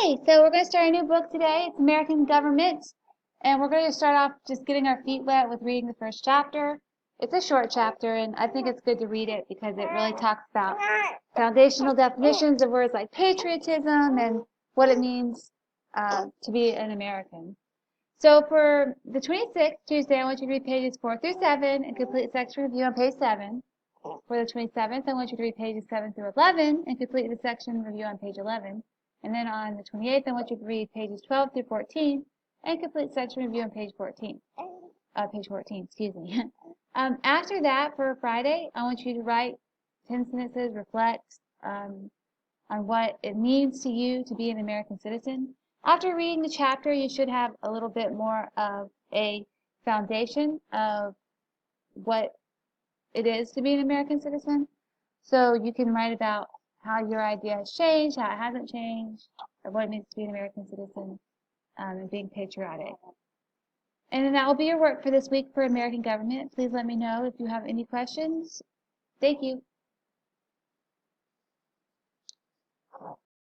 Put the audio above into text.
Okay, so we're going to start a new book today. It's American Government, and we're going to start off just getting our feet wet with reading the first chapter. It's a short chapter, and I think it's good to read it because it really talks about foundational definitions of words like patriotism and what it means to be an American. So for the 26th, Tuesday, I want you to read pages 4 through 7 and complete section review on page 7. For the 27th, I want you to read pages 7 through 11 and complete the section review on page 11. And then on the 28th, I want you to read pages 12 through 14 and complete section review on page 14. Page 14, excuse me. After that, for Friday, I want you to write 10 sentences, reflect on what it means to you to be an American citizen. After reading the chapter, you should have a little bit more of a foundation of what it is to be an American citizen. So you can write about how your idea has changed, how it hasn't changed, of what it means to be an American citizen, and being patriotic. And then that will be your work for this week for American Government. Please let me know if you have any questions. Thank you.